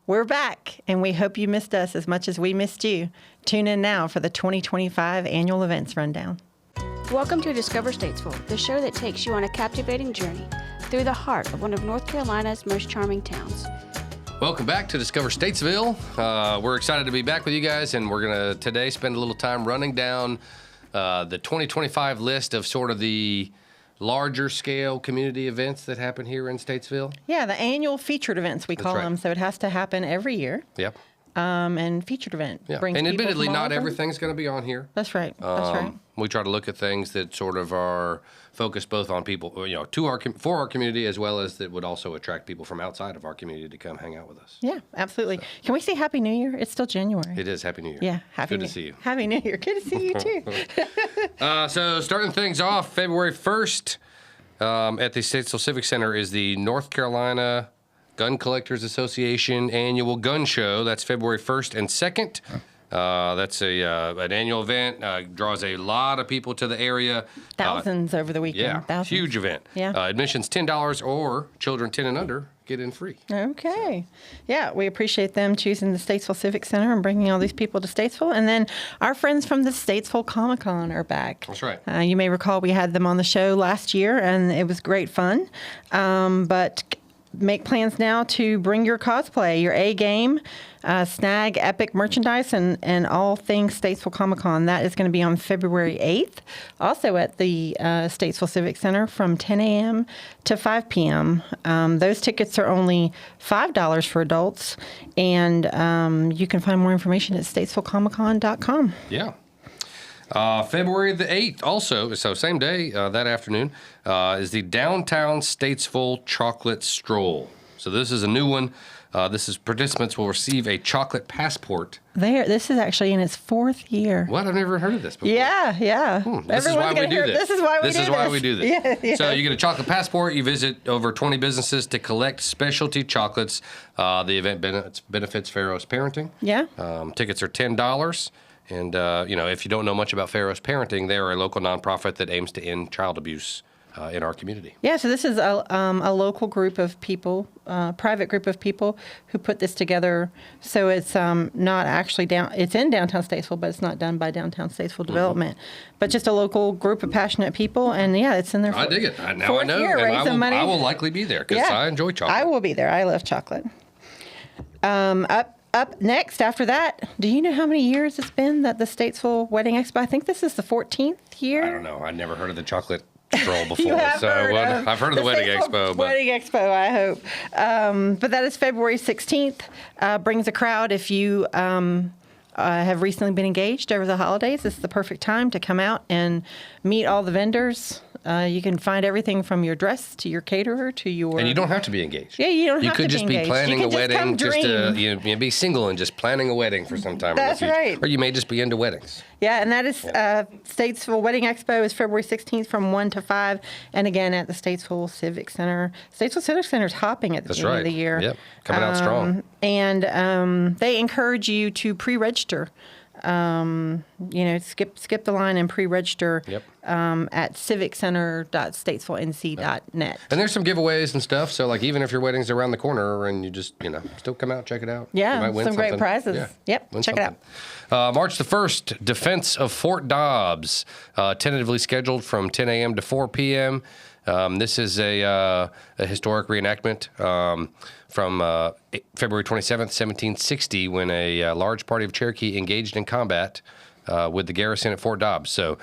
We're back, and we hope you missed us as much as we missed you. Tune in now for the 2025 Annual Events Rundown. Welcome to Discover Statesville, the show that takes you on a captivating journey through the heart of one of North Carolina's most charming towns. Welcome back to Discover Statesville. We're excited to be back with you guys, and we're going to today spend a little time running down the 2025 list of sort of the larger scale community events that happen here in Statesville. Yeah, the annual featured events, we call them. So it has to happen every year. Yep. And featured event. Yeah. Brings And people admittedly, from all not over. everything's going to be on here. That's right. That's right. We try to look at things that sort of are focused both on people, for our community, as well as that would also attract people from outside of our community to come hang out with us. Yeah, absolutely. So. Can we say Happy New Year? It's still January. It is. Happy New Year. Yeah, Good to see you. Happy New Year. Good to see you too. So starting things off, February 1st at the Statesville Civic Center is the North Carolina Gun Collectors Association annual gun show. That's February 1st and 2nd. That's an annual event. Draws a lot of people to the area. Thousands over the weekend. Yeah, Thousands. huge event. Yeah. Admission's $10, or children 10 and under get in free. Okay. Yeah, we appreciate them choosing the Statesville Civic Center and bringing all these people to Statesville. And then our friends from the Statesville Comic Con are back. That's right. You may recall we had them on the show last year, and it was great fun. But make plans now to bring your cosplay, your A game, snag epic merchandise, and all things Statesville Comic Con. That is going to be on February 8th, also at the Statesville Civic Center from 10 a.m. to 5 p.m. Those tickets are only $5 for adults, and you can find more information at statesvillecomiccon.com. Yeah. February the 8th also, so same day, that afternoon, is the Downtown Statesville Chocolate Stroll. So this is a new one. Participants will receive a chocolate passport. This is actually in its 4th year. What? I've never heard of this before. Yeah. This is why we do this. This is why we do this. Yeah. So you get a chocolate passport. You visit over 20 businesses to collect specialty chocolates. The event benefits Pharaoh's Parenting. Yeah. Tickets are $10. And, if you don't know much about Pharaoh's Parenting, they are a local nonprofit that aims to end child abuse in our community. Yeah, so this is a local group of people, private group of people who put this together. So it's not actually it's in Downtown Statesville, but it's not done by Downtown Statesville Development. But just a local group of passionate people, and yeah, it's in there. I dig it. Now I know, year, and I will likely be there because I enjoy chocolate. I will be there. I love chocolate. Up next, after that, do you know how many years it's been that the Statesville Wedding Expo? I think this is the 14th year. I don't know. I never heard of the chocolate stroll before. I've heard of the Wedding Expo. Wedding Expo, I hope. But that is February 16th. Brings a crowd. If you have recently been engaged over the holidays, this is the perfect time to come out and meet all the vendors. You can find everything from your dress to your caterer to your... And you don't have to be engaged. Yeah, you don't have to be engaged. You could just be planning a wedding. Just be single and just planning a wedding for some time. That's right. Or you may just be into weddings. Yeah, and that is Statesville Wedding Expo is February 16th from 1 to 5. And again, at the Statesville Civic Center. Statesville Civic Center is hopping at the beginning of the year. Yep, coming out strong. And they encourage you to pre-register. Skip the line and pre-register at civiccenter.statesvillenc.net. And there's some giveaways and stuff. So, even if your wedding's around the corner and you just, still come out, check it out. Yeah, you might win some great prizes. Yeah, yep, check it out. March the 1st, Defense of Fort Dobbs, tentatively scheduled from 10 a.m. to 4 p.m. This is a historic reenactment from February 27th, 1760, when a large party of Cherokee engaged in combat with the garrison at Fort Dobbs. So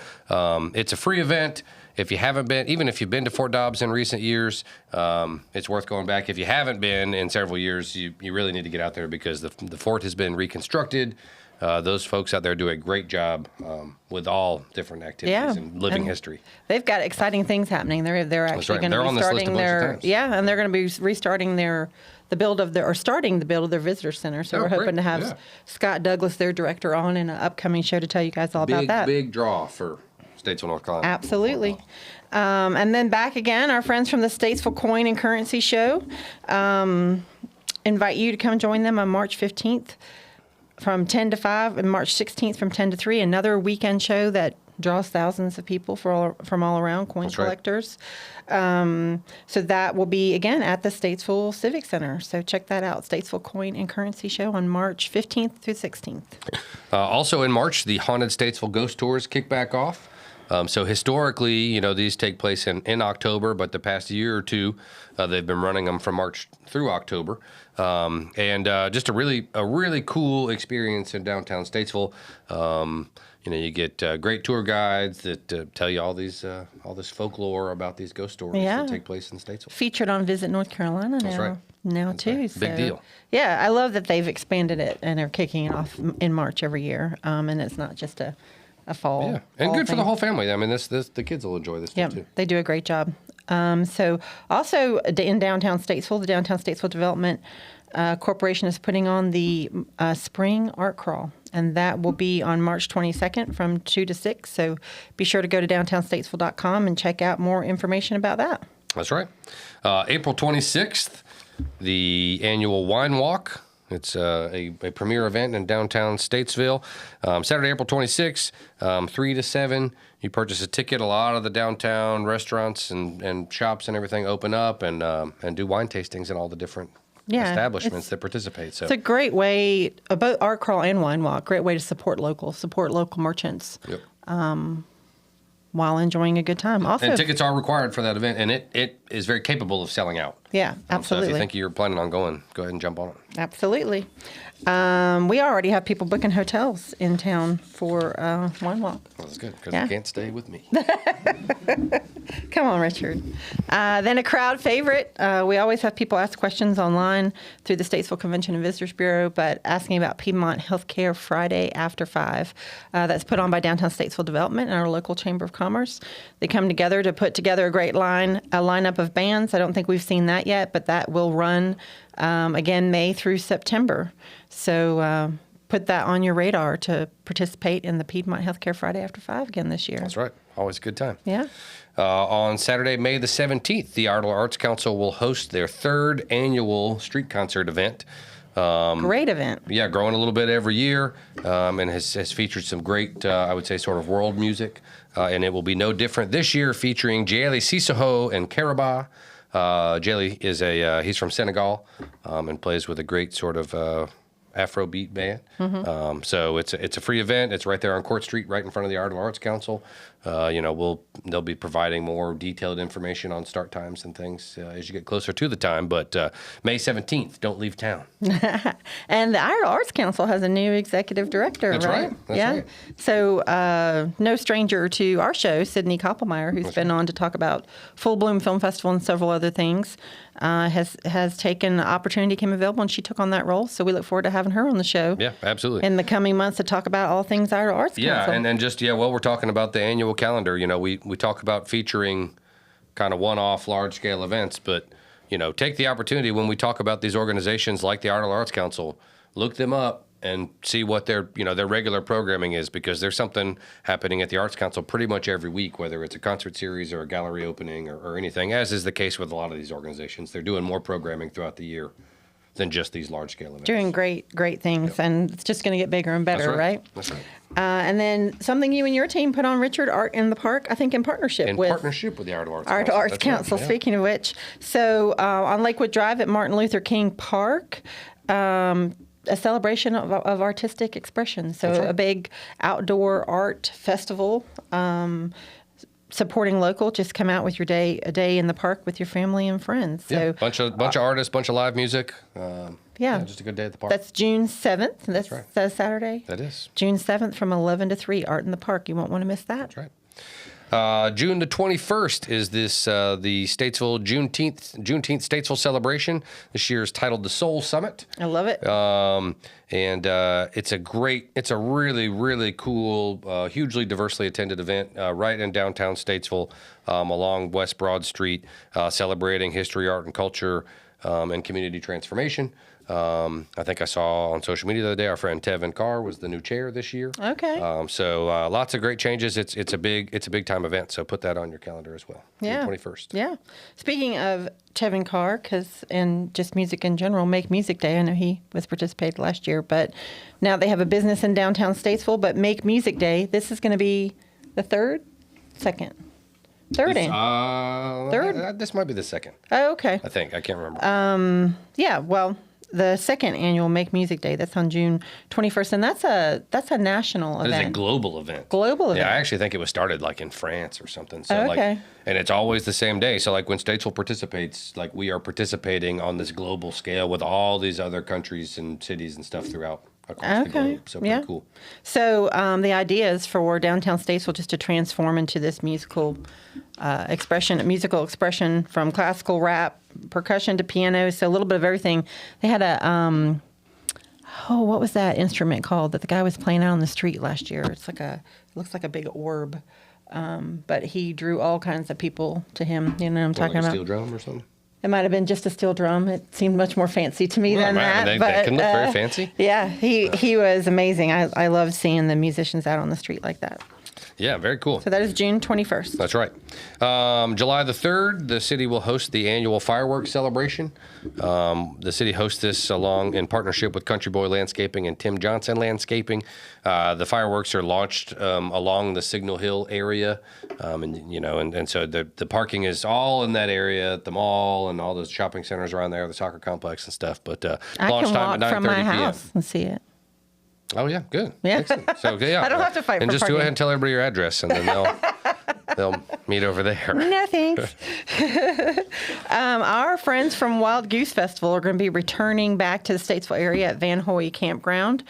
it's a free event. If you haven't been, even if you've been to Fort Dobbs in recent years, it's worth going back. If you haven't been in several years, you really need to get out there because the fort has been reconstructed. Those folks out there do a great job with all different activities and living history. They've got exciting things happening. They're actually going to be starting and they're going to be restarting starting the build of their visitor center. So we're hoping to have Scott Douglas, their director, on in an upcoming show to tell you guys all about that. Big draw for Statesville, North Carolina. Absolutely. And then back again, our friends from the Statesville Coin and Currency Show invite you to come join them on March 15th. From 10 to 5 and March 16th from 10 to 3, another weekend show that draws thousands of people from all around, coin That's right. collectors. So that will be, again, at the Statesville Civic Center. So check that out, Statesville Coin and Currency Show on March 15th through 16th. Also in March, the Haunted Statesville Ghost Tours kick back off. So historically, these take place in October, but the past year or two, they've been running them from March through October. And just a really cool experience in downtown Statesville. You get great tour guides that tell you all this folklore about these ghost stories that take place in Statesville. Featured on Visit North Carolina now. That's right. Now That's too. right. Big deal. Yeah, I love that they've expanded it and are kicking it off in March every year. And it's not just a fall. Yeah, and fall good for the thing. whole family. I mean, the kids will enjoy this Yeah, too. they do a great job. So also in downtown Statesville, the Downtown Statesville Development Corporation is putting on the Spring Art Crawl, and that will be on March 22nd from 2 to 6. So be sure to go to downtownstatesville.com and check out more information about that. That's right. April 26th, the annual Wine Walk. It's a premier event in downtown Statesville. Saturday, April 26th, 3 to 7. You purchase a ticket. A lot of the downtown restaurants and shops and everything open up and do wine tastings in all the different establishments that participate. So it's a great way, both Art Crawl and Wine Walk, great way to support local merchants. Yep. While enjoying a good time. Also, And tickets are required for that event, and it is very capable of selling out. Yeah, So if absolutely. you think you're planning on going, go ahead and jump on it. Absolutely. We already have people booking hotels in town for Wine Walk. Well, that's good, because Yeah. you can't stay with me. Come on, Richard. Then a crowd favorite. We always have people ask questions online through the Statesville Convention and Visitors Bureau, but asking about Piedmont Healthcare Friday after 5. That's put on by Downtown Statesville Development and our local Chamber of Commerce. They come together to put together a great lineup of bands. I don't think we've seen that yet, but that will run again May through September. So put that on your radar to participate in the Piedmont Healthcare Friday after 5 again this year. That's right. Always a good time. Yeah. On Saturday, May the 17th, the Ardell Arts Council will host their 3rd annual street concert event. Great event. Yeah, growing a little bit every year, and has featured some great, I would say, sort of world music. And it will be no different this year, featuring Jayli Sissoko and Karaba. Jayli is he's from Senegal, and plays with a great sort of Afrobeat band. So it's a free event. It's right there on Court Street, right in front of the Ardell Arts Council. They'll be providing more detailed information on start times and things as you get closer to the time. But May 17th, don't leave town. And the Ardell Arts Council has a new executive director, That's right. That's yeah. right. So no stranger to our show, Sydney Koppelmeyer, who's been on to talk about Full Bloom Film Festival and several other things, has taken the opportunity, came available, and she took on that role. So we look forward to having her on the show. Yeah, absolutely. In the coming months to talk about all things Ardell Arts Council. Yeah, and just, while we're talking about the annual calendar, we talk about featuring kind of one-off large-scale events, but, take the opportunity when we talk about these organizations like the Ardell Arts Council, look them up and see what their regular programming is, because there's something happening at the Arts Council pretty much every week, whether it's a concert series or a gallery opening or anything, as is the case with a lot of these organizations. They're doing more programming throughout the year than just these large-scale events. Doing great things, and it's just going to get bigger and better, That's right. right? That's right. And then something you and your team put on, Richard, Art in the Park, I think in partnership In with partnership with the Ardell Arts Council. Ardell Arts That's right, Council, yeah. speaking of which. So on Lakewood Drive at Martin Luther King Park, a celebration of artistic expression. So That's right. a big outdoor art festival. Supporting local, just come out with your a day in the park with your family and friends. So Yeah, bunch of artists, bunch of live music. Yeah. Just a good day at the park. that's June 7th. That's right. that Saturday. That is. June 7th from 11 to 3, Art in the Park. You won't want to miss that. That's right. June the 21st is this the Statesville Juneteenth Statesville celebration. This year is titled the Soul Summit. I love it. And it's a really, really cool, hugely diversely attended event right in downtown Statesville along West Broad Street, celebrating history, art, and culture and community transformation. I think I saw on social media the other day our friend Tevin Carr was the new chair this year. Okay. So lots of great changes. It's a big time event. So put that on your calendar as well. Yeah. June 21st. Yeah. Speaking of Tevin Carr, and just music in general, Make Music Day, I know he was participated last year, but now they have a business in downtown Statesville, but Make Music Day, this is going to be The third? Second? Third Third? This might be the second. Oh, okay. I think. I can't remember. Yeah, well, the second annual Make Music Day, that's on June 21st, and that's a national event. It's a global event. Global event. Yeah, I actually think it was started like in France or something. So Okay. like, and it's always the same day. So like when Statesville participates, like we are participating on this global scale with all these other countries and cities and stuff throughout across the globe. So pretty cool. So the idea is for Downtown Statesville just to transform into this musical expression from classical rap, percussion to piano, so a little bit of everything. They had a what was that instrument called that the guy was playing out on the street last year? It looks like a big orb, but he drew all kinds of people to him. You know what I'm talking Like a about? steel drum or something. It might have been just a steel drum. It seemed much more fancy to me than that. They but, can look very fancy. Yeah, he was amazing. I loved seeing the musicians out on the street like that. Yeah, very cool. So that is June 21st. That's right. July the 3rd, the city will host the annual fireworks celebration. The city hosts this in partnership with Country Boy Landscaping and Tim Johnson Landscaping. The fireworks are launched along the Signal Hill area, and so the parking is all in that area at the mall and all those shopping centers around there, the soccer complex and stuff. But I launch can time walk at from 9:30 my p.m. house and see it. Oh yeah, good. Yeah. Excellent. So yeah, I don't have to fight and for just go parking. ahead and tell everybody your address, and then they'll meet over there. No, thanks. Our friends from Wild Goose Festival are going to be returning back to the Statesville area at Van Hoy Campground.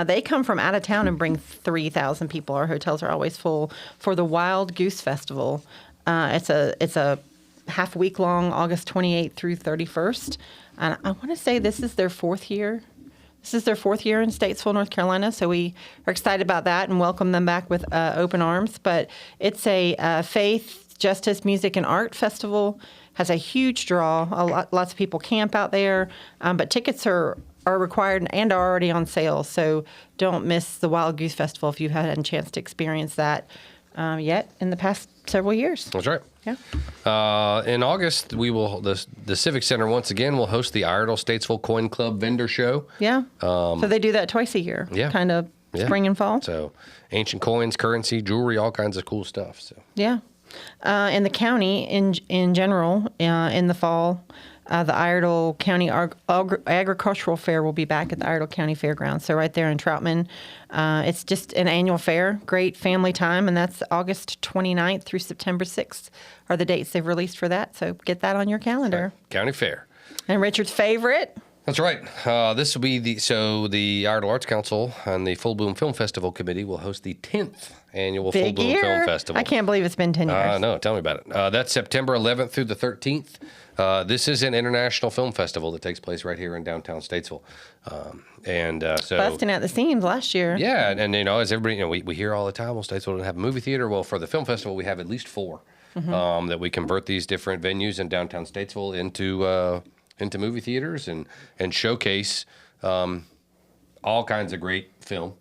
They come from out of town and bring 3,000 people. Our hotels are always full for the Wild Goose Festival. It's a half week long, August 28th through 31st. And I want to say this is their fourth year. This is their fourth year in Statesville, North Carolina, so we are excited about that and welcome them back with open arms. But it's a faith, justice, music, and art festival. Has a huge draw. Lots of people camp out there, but tickets are required and are already on sale. So don't miss the Wild Goose Festival if you haven't had a chance to experience that yet in the past several years. That's right. Yeah. In August, the Civic Center once again will host the Iredell Statesville Coin Club vendor show. Yeah. So they do that twice a year. Yeah. Kind of spring and fall. So ancient coins, currency, jewelry, all kinds of cool stuff. So Yeah. In the county, in general, in the fall, the Iredell County Agricultural Fair will be back at the Iredell County Fairgrounds. So right there in Troutman. It's just an annual fair, great family time, and that's August 29th through September 6th are the dates they've released for that. So get that on your calendar. County Fair. And Richard's favorite. That's right. This will be the Iredell Arts Council and the Full Bloom Film Festival Committee will host the 10th annual Full Big Bloom year. Film Festival. I can't believe it's been 10 years. No, tell me about it. That's September 11th through the 13th. This is an international film festival that takes place right here in downtown Statesville. So Busting at the seams last year. yeah, and as everybody, we hear all the time, well, Statesville doesn't have a movie theater. Well, for the film festival, we have at least 4 that we convert these different venues in downtown Statesville into movie theaters and showcase all kinds of great film.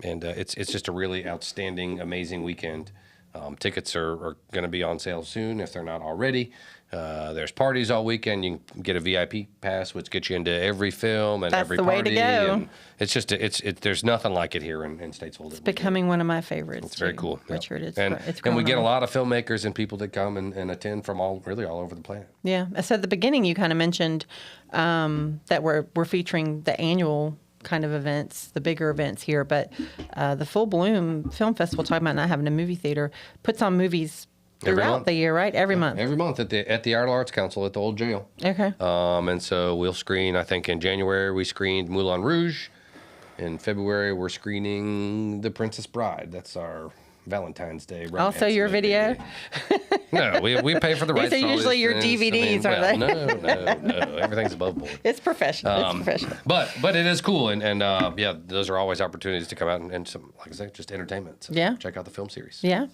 It's just a really outstanding, amazing weekend. Tickets are going to be on sale soon if they're not already. There's parties all weekend. You can get a VIP pass, which gets you into every film and That's every the way party. to go. And it's just there's nothing like it here in Statesville. It's becoming one of my favorites. It's very cool. Yeah. Richard, it's and we growing get a on. lot of filmmakers and people that come and attend from all over the planet. Yeah. So at the beginning, you kind of mentioned that we're featuring the annual kind of events, the bigger events here, but the Full Bloom Film Festival, talking about not having a movie theater, puts on movies throughout the year, right? Every month. Every month at the Iredell Arts Council at the old jail. Okay. And so we'll screen, I think in January we screened Moulin Rouge. In February we're screening The Princess Bride. That's our Valentine's Day. Also your video? No, we pay for the rights. These are usually your DVDs, aren't they? No. Everything's above board. It's professional. It's professional. But it is cool, and those are always opportunities to come out and some, like I say, just entertainment. So Yeah. check out the film series. Yeah.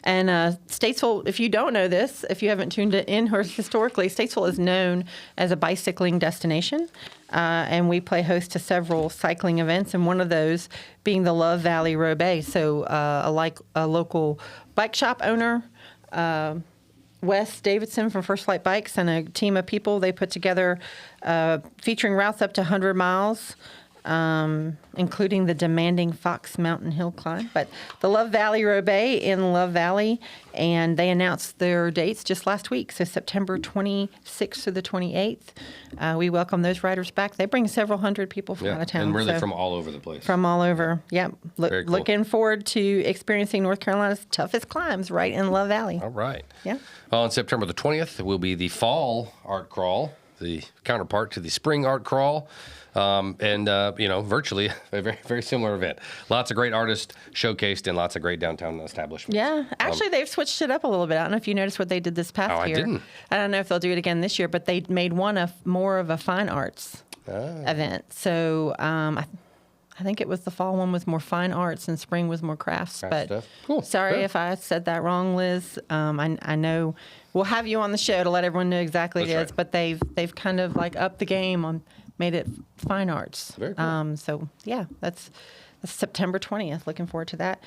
And Statesville, if you don't know this, if you haven't tuned it in historically, Statesville is known as a bicycling destination. And we play host to several cycling events, and one of those being the Love Valley Roubaix. So a local bike shop owner, Wes Davidson from First Flight Bikes, and a team of people, they put together featuring routes up to 100 miles. including the demanding Fox Mountain Hill climb. But the Love Valley Roubaix in Love Valley, and they announced their dates just last week. So September 26th to the 28th. We welcome those riders back. They bring several hundred people from out of town. And really from all over the place. From all over. Yep. Very cool. Looking forward to experiencing North Carolina's toughest climbs right in Love Valley. All right. Yeah. On September the 20th will be the Fall Art Crawl, the counterpart to the Spring Art Crawl. Virtually a very, very similar event. Lots of great artists showcased in lots of great downtown establishments. Yeah. Actually, they've switched it up a little bit. I don't know if you noticed what they did this past year. I didn't. I don't know if they'll do it again this year, but they made one more of a fine arts event. So I think it was the fall one was more fine arts and spring was more crafts. But stuff. Cool. Sorry Good. if I said that wrong, Liz. I know we'll have you on the show to let everyone know exactly what it That's is, right. but they've kind of like upped the game on made it fine arts. Very cool. So yeah, that's September 20th. Looking forward to that.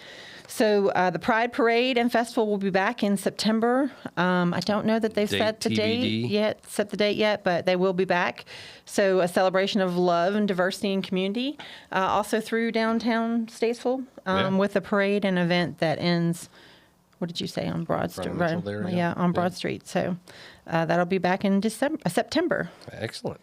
So the Pride Parade and Festival will be back in September. I don't know that they've set the date yet, but they will be back. So a celebration of love and diversity and community, also through downtown Statesville, with a parade and event that ends. What did you say on Broad Street? On Broad Street. So that'll be back in September. Excellent.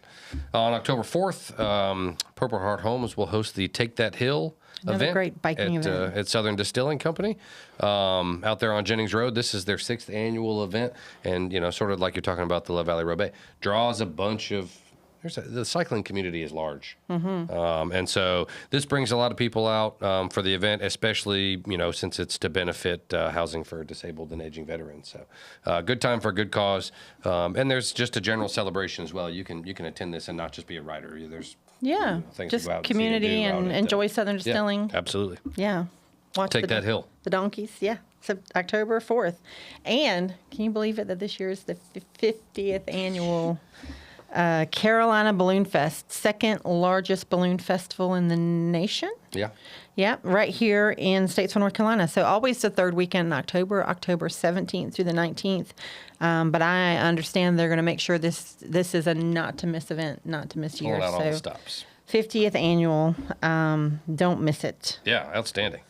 On October 4th, Purple Heart Homes will host the Take That Hill event. Great biking event at Southern Distilling Company out there on Jennings Road. This is their 6th annual event, and sort of like you're talking about the Love Valley Roubaix, draws a bunch of. The cycling community is large, and so this brings a lot of people out for the event, especially since it's to benefit housing for disabled and aging veterans. So, good time for a good cause, and there's just a general celebration as well. You can attend this and not just be a rider. There's things just to go out community and enjoy Southern Distilling. Yeah, absolutely. Yeah, Take that hill. The donkeys. Yeah. So October 4th, and can you believe it that this year is the 50th annual. Carolina Balloon Fest, second largest balloon festival in the nation. Yeah. Yeah, right here in Statesville, North Carolina. So always the third weekend in October 17th through the 19th. But I understand they're going to make sure this is a not to miss event, not to miss year. Pulling out all the stops. 50th annual. Don't miss it. Yeah, outstanding.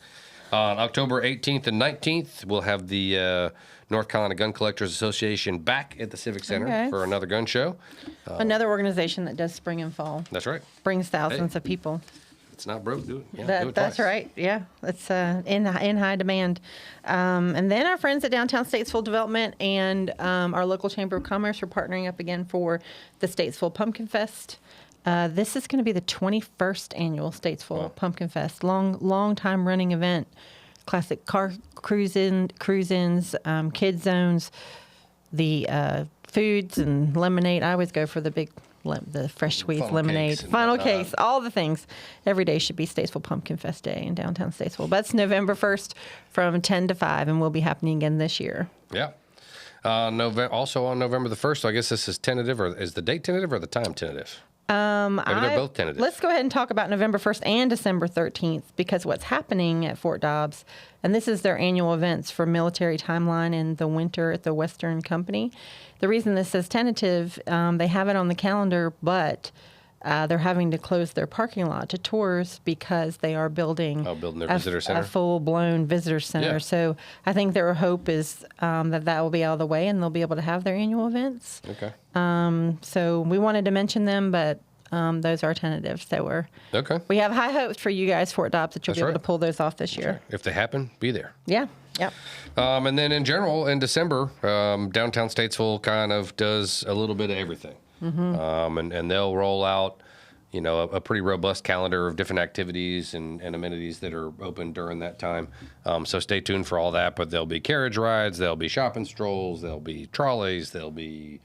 On October 18th and 19th, we'll have the North Carolina Gun Collectors Association back at the Civic Center for another gun show. Another organization that does spring and fall. That's right. Brings thousands of people. It's not broke, do it. Yeah, do it That's twice. right. Yeah, it's in high demand. And then our friends at Downtown Statesville Development and our local Chamber of Commerce are partnering up again for the Statesville Pumpkin Fest. This is going to be the 21st annual Statesville Pumpkin Fest. Long time running event. Classic car cruise-ins, kid zones, the foods and lemonade. I always go for the big, the fresh squeezed lemonade. Funnel cakes, all the things. Every day should be Statesville Pumpkin Fest Day in downtown Statesville. But it's November 1st from 10 to 5 and will be happening again this year. Yeah. Also on November the 1st, so I guess this is tentative, or is the date tentative or the time tentative? Maybe they're both tentative. Let's go ahead and talk about November 1st and December 13th, because what's happening at Fort Dobbs, and this is their annual events for Military Timeline in the winter at the Western Company. The reason this is tentative, they have it on the calendar, but they're having to close their parking lot to tours because they are building their visitor center. A full-blown visitor center. Yeah. So I think their hope is that will be out of the way and they'll be able to have their annual events. Okay. So we wanted to mention them, but those are tentative. So we have high hopes for you guys, Fort Dobbs, that you'll be able to pull those off this year. Right. If they happen, be there. Yeah. Yep. And then in general, in December, downtown Statesville kind of does a little bit of everything. And they'll roll out, a pretty robust calendar of different activities and amenities that are open during that time. So stay tuned for all that. But there'll be carriage rides, there'll be shopping strolls, there'll be trolleys, there'll be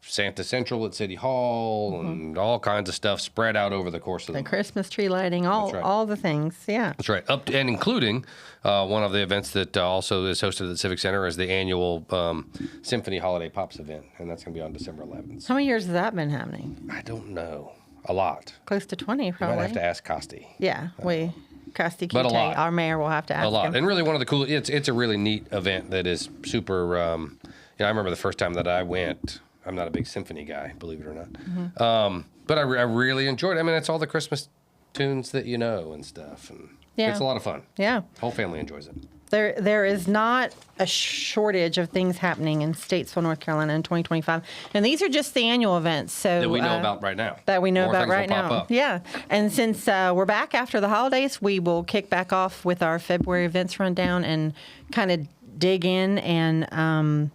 Santa Central at City Hall, and all kinds of stuff spread out over the course of the month. Christmas tree lighting, all the things. Yeah. That's right. And including one of the events that also is hosted at the Civic Center is the annual Symphony Holiday Pops event, and that's going to be on December 11th. How many years has that been happening? I don't know. A lot. Close to 20, probably. You might have to ask Costi. Yeah, Costi But a lot. our mayor, will have to ask A lot. him. And really one of the cool, it's a really neat event that is super, I remember the first time that I went, I'm not a big symphony guy, believe it or not. But I really enjoyed it. I mean, it's all the Christmas tunes that you know and stuff. And Yeah. it's a lot of fun. Yeah. Whole family enjoys it. There is not a shortage of things happening in Statesville, North Carolina in 2025. And these are just the annual events. So That we know about right now. That we know More about things will right pop now. up. Yeah. And since we're back after the holidays, we will kick back off with our February events rundown and kind of dig in and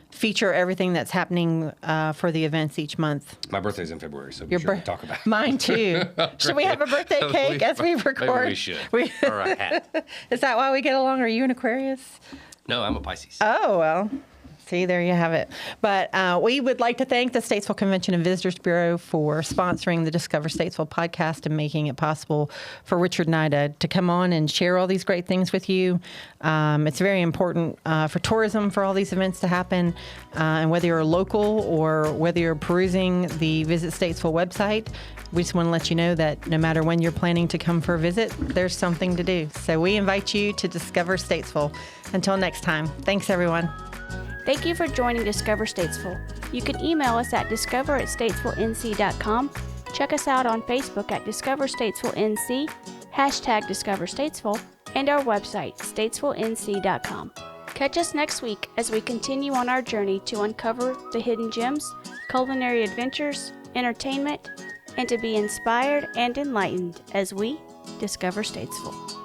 feature everything that's happening for the events each month. My birthday's in February, so be sure to talk about it. Mine too. Should we have a birthday cake as we record? Maybe we should. Or a hat. Is that why we get along? Are you an Aquarius? No, I'm a Pisces. Oh, well. See, there you have it. But we would like to thank the Statesville Convention and Visitors Bureau for sponsoring the Discover Statesville podcast and making it possible for Richard and I to come on and share all these great things with you. It's very important for tourism for all these events to happen. And whether you're local or whether you're perusing the Visit Statesville website, we just want to let you know that no matter when you're planning to come for a visit, there's something to do. So we invite you to Discover Statesville. Until next time, thanks, everyone. Thank you for joining Discover Statesville. You can email us at discover@statesvillenc.com. Check us out on Facebook at Discover Statesville NC, #Discover Statesville, and our website, statesvillenc.com. Catch us next week as we continue on our journey to uncover the hidden gems, culinary adventures, entertainment, and to be inspired and enlightened as we discover Statesville.